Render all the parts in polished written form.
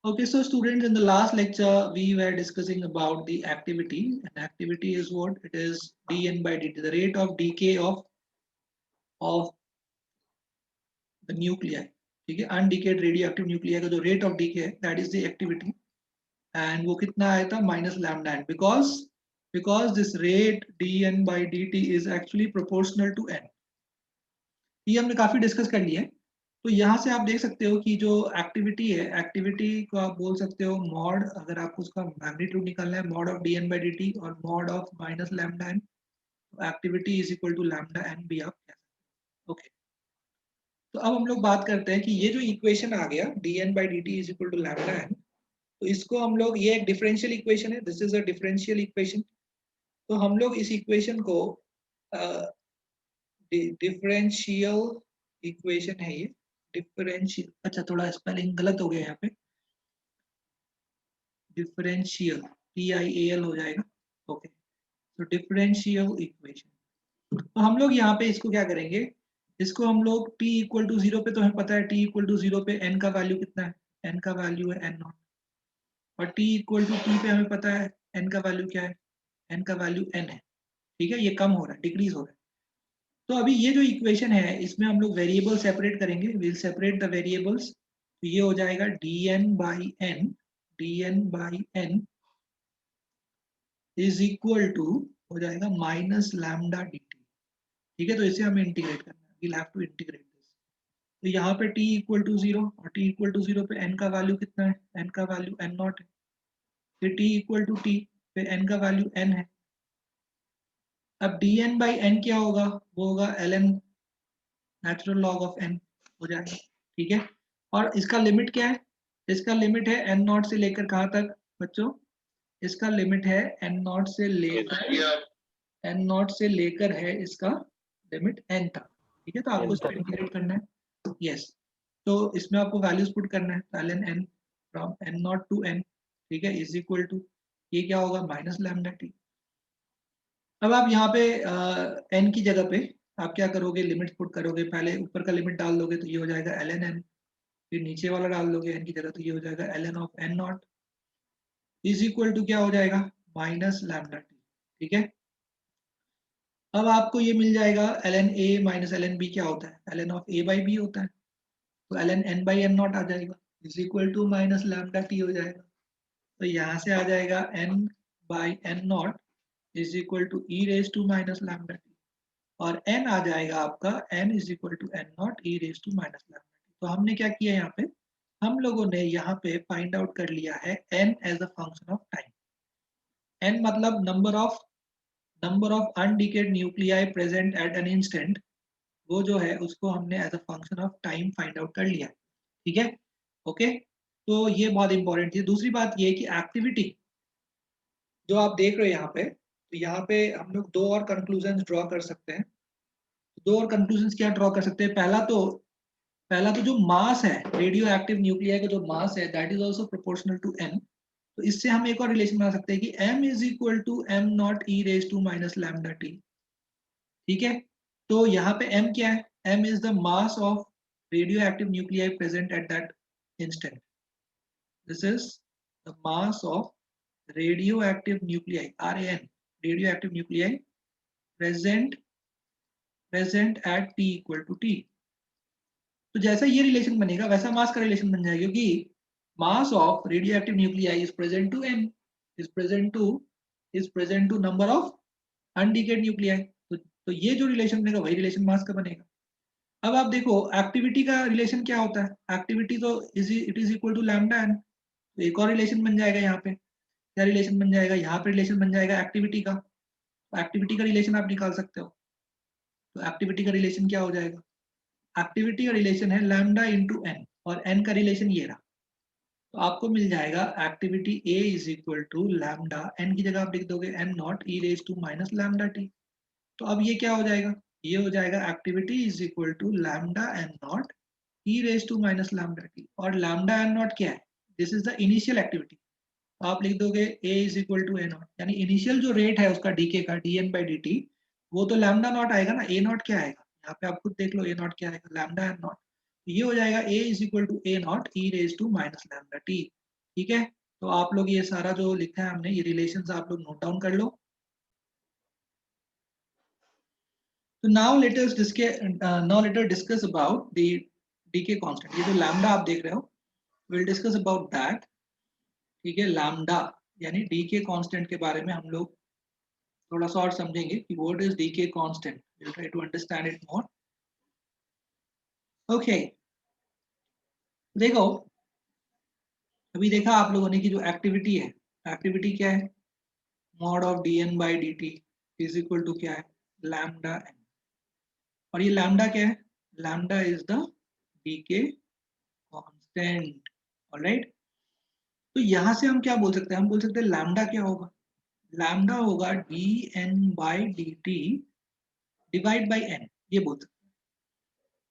Okay, so students, in the last lecture, we were discussing about the activity. And activity is what? It is dn by dt, the rate of decay of the nuclei. ठीक है, अनडिकेड radio active nuclei का जो rate of decay है, that is the activity. And वो कितना आया था? Minus lambda N, because this rate D N by D T is actually proportional to N. ये हमने काफी डिस्कस कर लिया है. तो यहाँ से आप देख सकते हो कि जो एक्टिविटी है, एक्टिविटी को आप बोल सकते हो मॉड, अगर आपको उसका मैग्नीट्यूड निकालना है, mod of D N by D t और mod of minus lambda n. Activity is equal to lambda n भी आप कह सकते हो. ओके, तो अब हम लोग बात करते हैं कि ये जो इक्वेशन आ गया D N by D T is equal to lambda N, तो इसको हम लोग, ये एक डिफरेंशियल इक्वेशन है, this is a differential equation. तो हम लोग इस इक्वेशन को डिफरेंशियल इक्वेशन है ये, डिफरेंशियल, अच्छा थोड़ा स्पेलिंग गलत हो गया यहाँ पे, डिफरेंशियल TIAL हो जाएगा. ओके, तो डिफरेंशियल इक्वेशन. तो हम लोग यहाँ पे इसको क्या करेंगे, इसको हम लोग t इक्वल टू जीरो पे, तो हमें पता है t इक्वल टू जीरो पे n का वैल्यू कितना है, n का वैल्यू है n नॉट. और t इक्वल टू t पे हमें पता है n का वैल्यू क्या है, n का वैल्यू n है. ठीक है, ये कम हो रहा है, डिक्रीज हो रहा है. तो अभी ये जो इक्वेशन है, इसमें हम लोग वेरिएबल सेपरेट करेंगे, विल सेपरेट द वेरिएबल्स. तो ये हो जाएगा dn by N, dn by N is equal to हो जाएगा माइनस लैम्डा डी टी. ठीक है, तो इसे हमें इंटीग्रेट करना है, we'll have to integrate this. तो यहाँ पे t इक्वल टू जीरो, और t इक्वल टू जीरो पे n का वैल्यू कितना है, n का वैल्यू n नॉट है. फिर t इक्वल टू t पे n का वैल्यू n है. अब dn बाई n क्या होगा, वो होगा ln natural log of n हो जाएगा. ठीक है, और इसका लिमिट क्या है, इसका लिमिट है n नॉट से लेकर कहाँ तक बच्चों, इसका लिमिट है n नॉट से लेकर, n नॉट से लेकर है इसका लिमिट n तक. ठीक है, तो आपको इसको इंटीग्रेट करना है. यस, तो इसमें आपको वैल्यूज पुट करना है, ln n from n naught to n, ठीक है, इज इक्वल टू, ये क्या होगा, माइनस लैम्डा टी. अब आप यहाँ पे n की जगह पे आप क्या करोगे, लिमिट पुट करोगे, पहले ऊपर का लिमिट डाल दोगे तो ये हो जाएगा ln n, फिर नीचे वाला डाल दोगे n की जगह तो ये हो जाएगा ln of n naught is equal to क्या हो जाएगा, माइनस लैम्डा टी. ठीक है, अब आपको ये मिल जाएगा ln a minus ln b क्या होता है, ln of a by b होता है. तो ln n by n naught आ जाएगा is equal to minus lambda t हो जाएगा. तो यहाँ से आ जाएगा n by n naught is equal to E raise to minus lambda T, और n आ जाएगा आपका n is equal to n naught E raise to minus lambda T. तो हमने क्या किया यहाँ पे, हम लोगों ने यहाँ पे फाइंड आउट कर लिया है n as a function of time. n मतलब number of undecayed nuclei present at an instant, वो जो है उसको हमने as a function of time find out कर लिया. ठीक है, ओके. तो ये बहुत इंपॉर्टेंट थी. दूसरी बात ये कि एक्टिविटी जो आप देख रहे हो यहाँ पे, तो यहाँ पे हम लोग दो और कंक्लूजन ड्रॉ कर सकते हैं. दो और कंक्लूजन क्या ड्रॉ कर सकते हैं, पहला तो जो मास है रेडियो एक्टिव न्यूक्लियाई का, जो मास है that is also proportional to n. तो इससे हम एक और रिलेशन बना सकते हैं कि m is equal to m naught E raise to minus lambda T. ठीक है, तो यहाँ पे m क्या है, m is the mass of radioactive nuclei present at that instant. This is the mass of radioactive nuclei, RAN, radioactive nuclei present at t equal to t. तो जैसा ये रिलेशन बनेगा वैसा मास का रिलेशन बन जाएगा, क्योंकि mass of radioactive nuclei is present to n, is present to number of undecayed nuclei. तो ये जो रिलेशन बनेगा वही रिलेशन मास का बनेगा. अब आप देखो एक्टिविटी का रिलेशन क्या होता है, एक्टिविटी तो it is equal to lambda N. तो एक और रिलेशन बन जाएगा यहाँ पे, क्या रिलेशन बन जाएगा, यहाँ पे रिलेशन बन जाएगा एक्टिविटी का. तो एक्टिविटी का रिलेशन आप निकाल सकते हो. तो एक्टिविटी का रिलेशन क्या हो जाएगा, एक्टिविटी का रिलेशन है लैम्डा इंटू एन, और एन का रिलेशन ये रहा. तो आपको मिल जाएगा activity A is equal to lambda, N की जगह आप लिख दोगे N naught E raise to minus lambda T. तो अब ये क्या हो जाएगा, ये हो जाएगा activity is equal to lambda N naught E raise to minus lambda T. और लैम्डा एन नॉट क्या है, this is the initial activity. आप लिख दोगे a is equal to A naught, यानी इनिशियल जो रेट है उसका डीके का D N by D T, वो तो लैम्डा नॉट आएगा ना. ए नॉट क्या आएगा, यहाँ पे आप खुद देख लो, ए नॉट क्या आएगा, लैम्डा एन नॉट. ये हो जाएगा a is equal to A naught E raise to minus lambda T. ठीक है, तो आप लोग ये सारा जो लिखा है हमने, ये रिलेशंस आप लोग नोट डाउन कर लो। तो now let us discuss about the decay constant. ये जो लैम्डा आप देख रहे हो, विल डिस्कस अबाउट दैट। ठीक है, लैम्डा यानी डीके कांस्टेंट के बारे में हम लोग थोड़ा सा और समझेंगे कि what is decay constant. Will try to understand it more. Okay, देखो अभी देखा आप लोगों ने कि जो एक्टिविटी है, एक्टिविटी क्या है, mod of D N by D T is equal to क्या है, लैम्डा एन। और ये लैम्डा क्या है, lambda is the decay constant. Alright, तो यहां से हम क्या बोल सकते हैं, हम बोल सकते हैं लैम्डा क्या होगा, लैम्डा होगा d N by D t divide by n, ये बोल सकते हैं।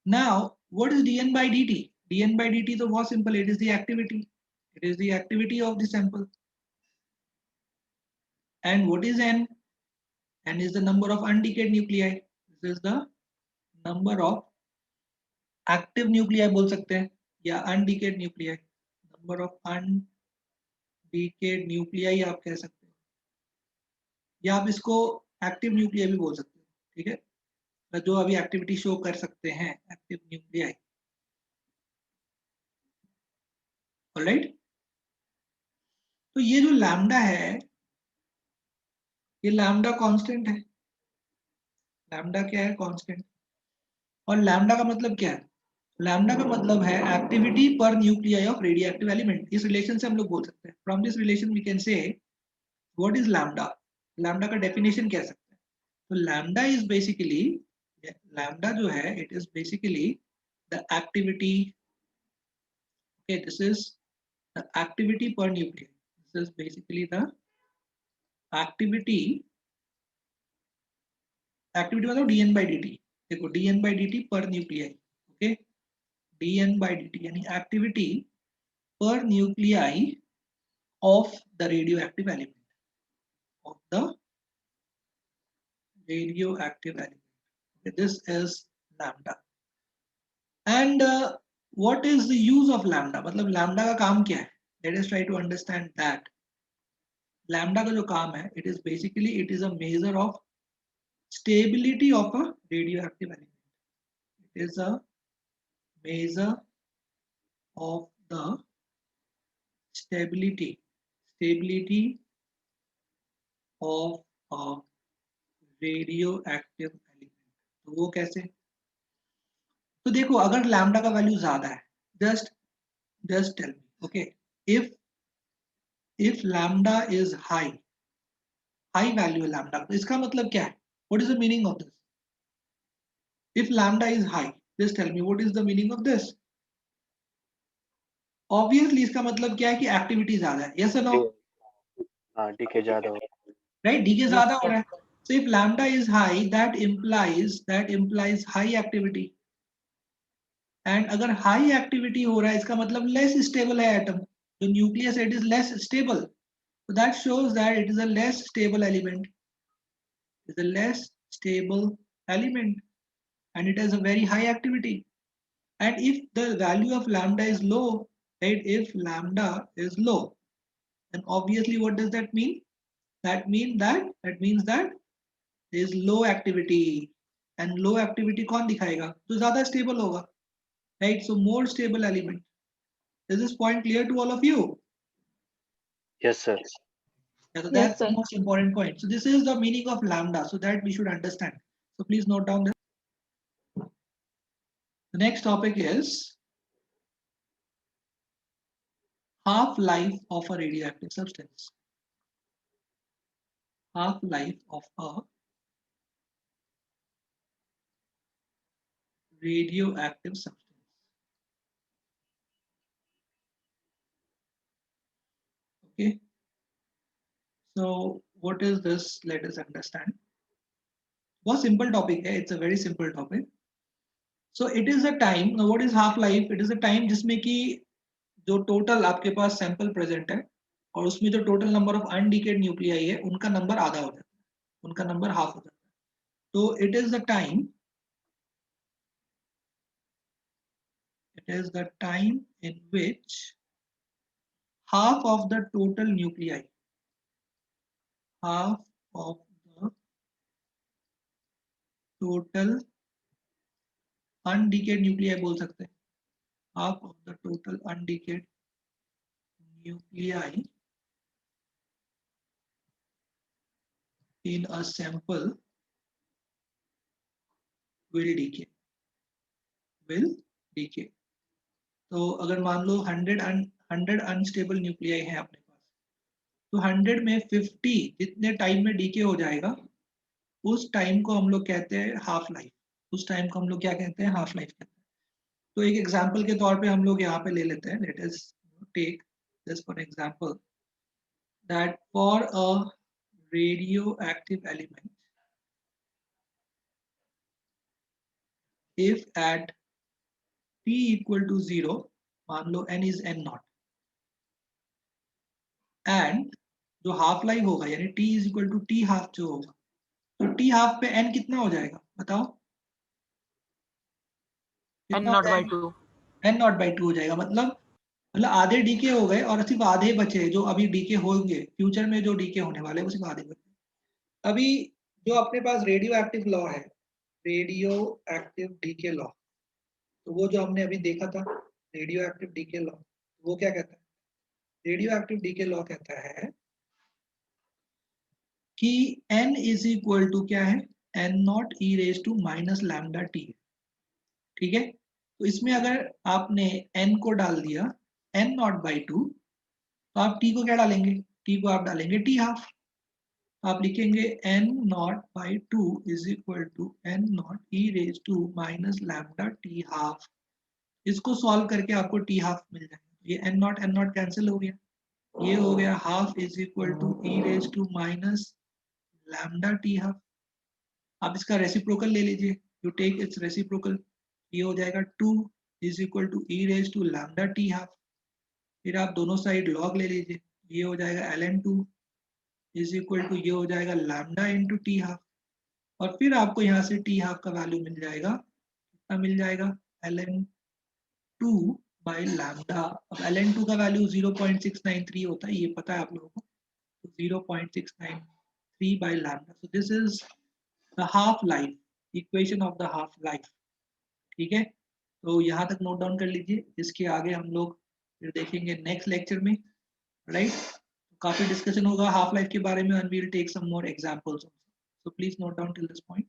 Now what is d N by D t, d N by D t तो बहुत simple, it is the activity, it is the activity of the sample. And what is n, n is the number of undecayed nuclei, this is the number of active nuclei बोल सकते हैं, या undecayed nuclei, number of undecayed nuclei आप कह सकते हैं, या आप इसको एक्टिव न्यूक्लियाई भी बोल सकते हैं। ठीक है, जो अभी एक्टिविटी शो कर सकते हैं, एक्टिव न्यूक्लियाई। ऑलराइट, तो ये जो लैम्डा है, ये लैम्डा कांस्टेंट है। लैम्डा क्या है, कांस्टेंट। और लैम्डा का मतलब क्या है, लैम्डा का मतलब है activity per nuclei of radioactive element. इस रिलेशन से हम लोग बोल सकते हैं, from this relation we can say what is lambda. Lambda का डेफिनेशन कह सकते हैं। तो लैम्डा इज बेसिकली, लैम्डा जो है it is basically the activity, okay, this is the activity per nuclei, this is basically the activity, activity मतलब dn by dt। देखो dn by dt पर nuclei, okay, dn by dt यानी activity per nuclei of the radioactive element, of the radioactive element, this is lambda. And what is the use of lambda, मतलब lambda का काम क्या है, let us try to understand that. Lambda का जो काम है, it is basically, it is a measure of stability of a radioactive element. It is a measure of the stability of a radioactive element। तो वो कैसे, तो देखो अगर लैम्डा का वैल्यू ज्यादा है, just just tell me, okay, if lambda is high, high value है लैम्डा, तो इसका मतलब क्या है, what is the meaning of this, if lambda is high, just tell me what is the meaning of this. Obviously इसका मतलब क्या है कि एक्टिविटी ज्यादा है, यस और नो, हाँ डीके ज्यादा हो, right, डीके ज्यादा हो रहा है। so if lambda is high, that implies high activity, and अगर high activity हो रहा है इसका मतलब less stable है atom, जो nucleus it is less stable, so that shows that it is a less stable element, it is a less stable element, and it has a very high activity. And if the value of lambda is low, right, if lambda is low, then obviously what does that mean, that means that there is low activity, and low activity कौन दिखाएगा, जो ज्यादा stable होगा, right, so more stable element। is this point clear to all of you? Yes sir, Yeah, so Yes, that's sir. the most important point. So this is the meaning of lambda, so that we should understand, so please note down this. The next topic is half life of a radioactive substance, half life of a radioactive substance, okay, so what is this, let us understand। बहुत simple topic है, it's a very simple topic. So it is a time, what is half life, it is a time जिसमें कि जो total आपके पास sample present है और उसमें जो total number of undecayed nuclei है उनका नंबर आधा हो जाता है, उनका नंबर हाफ हो जाता है। तो it is the time, it is the time in which half of the total nuclei, half of the total undecayed nuclei बोल सकते हैं, half of the total undecayed nuclei in a sample will decay, will decay. तो अगर मान लो 100 unstable nuclei है अपने पास, तो 100 में 50 जितने टाइम में डीके हो जाएगा, उस टाइम को हम लोग कहते हैं हाफ लाइफ। उस टाइम को हम लोग क्या कहते हैं? हाफ लाइफ कहते हैं। तो एक एग्जांपल के तौर पे हम लोग यहाँ पे ले लेते हैं, let us take this for example that for a radioactive element, if at t equal to 0, मान लो n is n naught, and जो हाफ लाइफ होगा यानी t is equal to T half जो होगा, तो t हाफ पे n कितना हो जाएगा बताओ? n कितना हो नॉट बाई जाएगा? 2 n नॉट बाई 2 हो जाएगा। मतलब आधे डीके हो गए और सिर्फ आधे बचे जो अभी डीके होंगे, फ्यूचर में जो डीके होने वाले हैं वो सिर्फ आधे बचे। अभी जो अपने पास रेडियो एक्टिव लॉ है, रेडियो एक्टिव डीके लॉ, तो वो जो हमने अभी देखा था रेडियो एक्टिव डीके लॉ, वो क्या कहता है? रेडियो एक्टिव डीके लॉ कहता है कि n इज इक्वल टू क्या है? n naught E raise to minus lambda T. ठीक है, तो इसमें अगर आपने n को डाल दिया n नॉट बाई 2, तो आप t को क्या डालेंगे? t को आप डालेंगे t हाफ। आप लिखेंगे n naught by 2 is equal to n naught E raise to minus lambda T half. इसको सॉल्व करके आपको टी हाफ मिल जाएगा। ये n नॉट कैंसिल हो गया, ये हो गया half is equal to E raise to minus lambda T half. आप इसका रेसिप्रोकल ले लीजिए, यू टेक इट्स रेसिप्रोकल, ये हो जाएगा 2 is equal to E raise to lambda T half. फिर आप दोनों साइड लॉग ले लीजिए, ये हो जाएगा ln2 इज इक्वल टू, ये हो जाएगा लैम्डा इंटू टी हाफ। और फिर आपको यहाँ से टी हाफ का वैल्यू मिल जाएगा, कितना मिल जाएगा? ln2 by lambda. अब ln2 का वैल्यू 0.693 होता है, ये पता है आप लोगों को, तो 0.693 by lambda. So this is the half life, equation of the half life. ठीक है, तो यहाँ तक नोट डाउन कर लीजिए, इसके आगे हम लोग फिर देखेंगे नेक्स्ट लेक्चर में, राइट? काफी डिस्कशन होगा हाफ लाइफ के बारे में, and we will take some more examples, so please note down till this point.